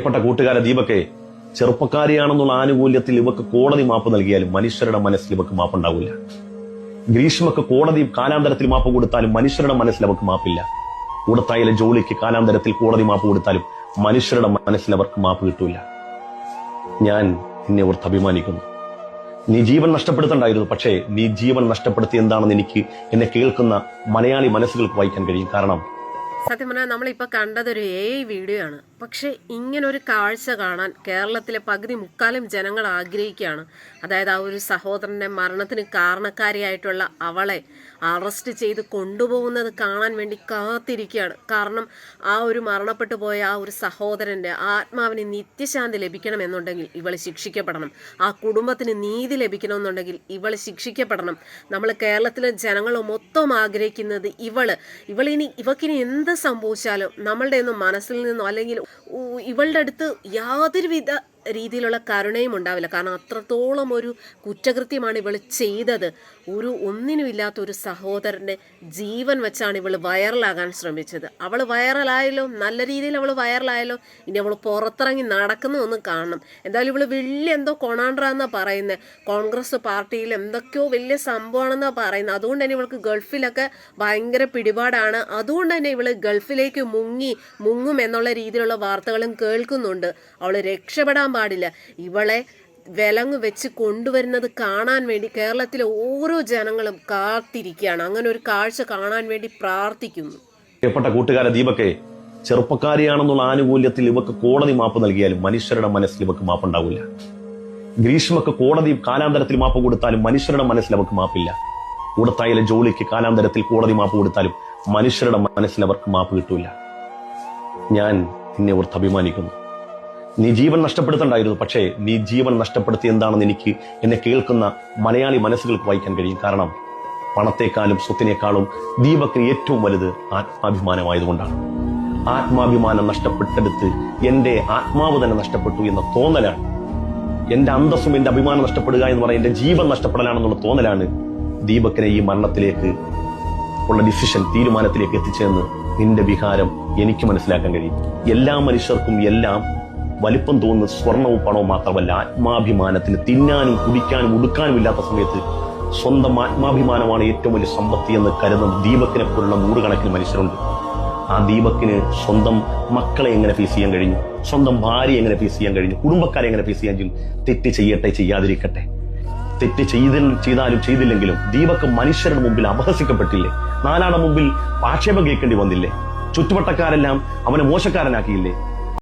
പ്രിയപ്പെട്ട കൂട്ടുകാരെ ദീപക്കെ, ചെറുപ്പക്കാരിയാണെന്നുള്ള ആനുകൂല്യത്തിൽ ഇവക്ക് കോടതി മാപ്പ് നൽകിയാലും മനുഷ്യരുടെ മനസ്സിൽ ഇവക്ക് മാപ്പുണ്ടാവില്ല. ഗ്രീഷ്മക്ക് കോടതി കാലാന്തരത്തിൽ മാപ്പ് കൊടുത്താലും മനുഷ്യരുടെ മനസ്സിൽ അവർക്ക് മാപ്പില്ല. കൂടത്തായിലെ ജോലിക്ക് കാലാന്തരത്തിൽ കോടതി മാപ്പ് കൊടുത്താലും മനുഷ്യരുടെ മനസ്സിൽ അവർക്ക് മാപ്പ് കിട്ടൂല. ഞാൻ നിന്നെ ഓർത്ത് അഭിമാനിക്കുന്നു. നീ ജീവൻ നഷ്ടപ്പെടുത്തണ്ടായിരുന്നു, പക്ഷേ നീ ജീവൻ നഷ്ടപ്പെടുത്തി എന്താണെന്ന് എന്നെ കേൾക്കുന്ന മലയാളി മനസ്സുകൾക്ക് വായിക്കാൻ കഴിയും. കാരണം സത്യം പറഞ്ഞാൽ നമ്മളിപ്പോൾ കണ്ടത് ഒരു വീഡിയോ ആണ്. പക്ഷേ ഇങ്ങനൊരു കാഴ്ച കാണാൻ കേരളത്തിലെ പകുതി മുക്കാലും ജനങ്ങൾ ആഗ്രഹിക്കുകയാണ്. അതായത് ആ ഒരു സഹോദരൻ്റെ മരണത്തിന് കാരണക്കാരിയായിട്ടുള്ള അവളെ അറസ്റ്റ് ചെയ്ത് കൊണ്ടുപോകുന്നത് കാണാൻ വേണ്ടി കാത്തിരിക്കുകയാണ്. കാരണം ആ ഒരു മരണപ്പെട്ടു പോയ ആ ഒരു സഹോദരൻ്റെ ആത്മാവിന് നിത്യശാന്തി ലഭിക്കണമെന്നുണ്ടെങ്കിൽ ഇവൾ ശിക്ഷിക്കപ്പെടണം. ആ കുടുംബത്തിന് നീതി ലഭിക്കണമെന്നുണ്ടെങ്കിൽ ഇവൾ ശിക്ഷിക്കപ്പെടണം. നമ്മൾ കേരളത്തിലെ ജനങ്ങൾ മൊത്തം ആഗ്രഹിക്കുന്നത് ഇവക്കിനി എന്ത് സംഭവിച്ചാലും നമ്മളുടെ ഒന്നും മനസ്സിൽ നിന്നോ അല്ലെങ്കിൽ ഇവളുടെ അടുത്ത് യാതൊരുവിധ രീതിയിലുള്ള കരുണയും ഉണ്ടാവില്ല. കാരണം അത്രത്തോളം ഒരു കുറ്റകൃത്യമാണ് ഇവൾ ചെയ്തത്. ഒന്നിനുമില്ലാത്ത ഒരു സഹോദരൻ്റെ ജീവൻ വെച്ചാണ് ഇവൾ വൈറലാകാൻ ശ്രമിച്ചത്. അവൾ വൈറലായല്ലോ, നല്ല രീതിയിൽ അവൾ വൈറലായല്ലോ. ഇനി അവൾ പുറത്തിറങ്ങി നടക്കുന്നതൊന്നും കാണണം. എന്തായാലും ഇവൾ വലിയ എന്തോ കൊണാണ്ടറാന്നാണ് പറയുന്നത്. കോൺഗ്രസ് പാർട്ടിയിൽ എന്തൊക്കെയോ വലിയ സംഭവമാണെന്നാണ് പറയുന്നത്. അതുകൊണ്ട് തന്നെ ഇവൾക്ക് ഗൾഫിലൊക്കെ ഭയങ്കര പിടിപാടാണ്. അതുകൊണ്ട് തന്നെ ഇവൾ ഗൾഫിലേക്ക് മുങ്ങും എന്നുള്ള രീതിയിലുള്ള വാർത്തകളും കേൾക്കുന്നുണ്ട്. അവൾ രക്ഷപ്പെടാൻ പാടില്ല. ഇവളെ വിലങ്ങ് വെച്ച് കൊണ്ടുവരുന്നത് കാണാൻ വേണ്ടി കേരളത്തിലെ ഓരോ ജനങ്ങളും കാത്തിരിക്കുകയാണ്. അങ്ങനെ ഒരു കാഴ്ച കാണാൻ വേണ്ടി പ്രാർത്ഥിക്കുന്നു. പ്രിയപ്പെട്ട കൂട്ടുകാരെ ദീപക്കെ, ചെറുപ്പക്കാരിയാണെന്നുള്ള ആനുകൂല്യത്തിൽ ഇവക്ക് കോടതി മാപ്പ് നൽകിയാലും മനുഷ്യരുടെ മനസ്സിൽ ഇവക്ക് മാപ്പുണ്ടാവില്ല. ഗ്രീഷ്മക്ക് കോടതി കാലാന്തരത്തിൽ മാപ്പ് കൊടുത്താലും മനുഷ്യരുടെ മനസ്സിൽ അവർക്ക് മാപ്പില്ല. കൂടത്തായിലെ ജോലിക്ക് കാലാന്തരത്തിൽ കോടതി മാപ്പ് കൊടുത്താലും മനുഷ്യരുടെ മനസ്സിൽ അവർക്ക് മാപ്പ് കിട്ടൂല. ഞാൻ നിന്നെ ഓർത്ത് അഭിമാനിക്കുന്നു. നീ ജീവൻ നഷ്ടപ്പെടുത്തണ്ടായിരുന്നു, പക്ഷേ നീ ജീവൻ നഷ്ടപ്പെടുത്തി എന്താണെന്ന് എന്നെ കേൾക്കുന്ന മലയാളി മനസ്സുകൾക്ക് വായിക്കാൻ കഴിയും. കാരണം പണത്തെക്കാളും സ്വത്തിനേക്കാളും ദീപക്കിന് ഏറ്റവും വലുത് ആത്മാഭിമാനമായതുകൊണ്ടാണ്. ആത്മാഭിമാനം നഷ്ടപ്പെട്ടെടുത്ത് എന്റെ ആത്മാവ് തന്നെ നഷ്ടപ്പെട്ടു എന്ന തോന്നലാണ്, എന്റെ അന്തസ്സും എന്റെ അഭിമാനം നഷ്ടപ്പെടുക എന്ന് പറയുന്നത് എന്റെ ജീവൻ നഷ്ടപ്പെടലാണെന്നുള്ള തോന്നലാണ് ദീപക്കിനെ ഈ മരണത്തിലേക്ക് ഉള്ള തീരുമാനത്തിലേക്ക് എത്തിച്ചതെന്ന് നിന്റെ വികാരം എനിക്ക് മനസ്സിലാക്കാൻ കഴിയും. എല്ലാ മനുഷ്യർക്കും എല്ലാം വലിപ്പം തോന്നുന്ന സ്വർണവും പണവും മാത്രമല്ല, ആത്മാഭിമാനത്തിന് തിന്നാനും കുടിക്കാനും ഉടുക്കാനും ഇല്ലാത്ത സമയത്ത് സ്വന്തം ആത്മാഭിമാനമാണ് ഏറ്റവും വലിയ സമ്പത്തി എന്ന് കരുതുന്ന ദീപക്കിനെ പോലുള്ള നൂറുകണക്കിന് മനുഷ്യരുണ്ട്. ആ ദീപക്കിന് സ്വന്തം മക്കളെ എങ്ങനെ ഫേസ് ചെയ്യാൻ കഴിഞ്ഞു, സ്വന്തം ഭാര്യയെ എങ്ങനെ ഫേസ് ചെയ്യാൻ കഴിഞ്ഞു, കുടുംബക്കാരെ എങ്ങനെ ഫേസ് ചെയ്യാൻ കഴിഞ്ഞു? തെറ്റ് ചെയ്യട്ടെ, ചെയ്യാതിരിക്കട്ടെ. തെറ്റ് ചെയ്താലും ചെയ്തില്ലെങ്കിലും ദീപക്ക് മനുഷ്യരുടെ മുമ്പിൽ അപഹസിക്കപ്പെട്ടില്ലേ? നാലാളുടെ മുമ്പിൽ ആക്ഷേപം കേൾക്കേണ്ടി വന്നില്ലേ? ചുറ്റുവട്ടക്കാരെല്ലാം അവനെ മോശക്കാരനാക്കിയില്ലേ?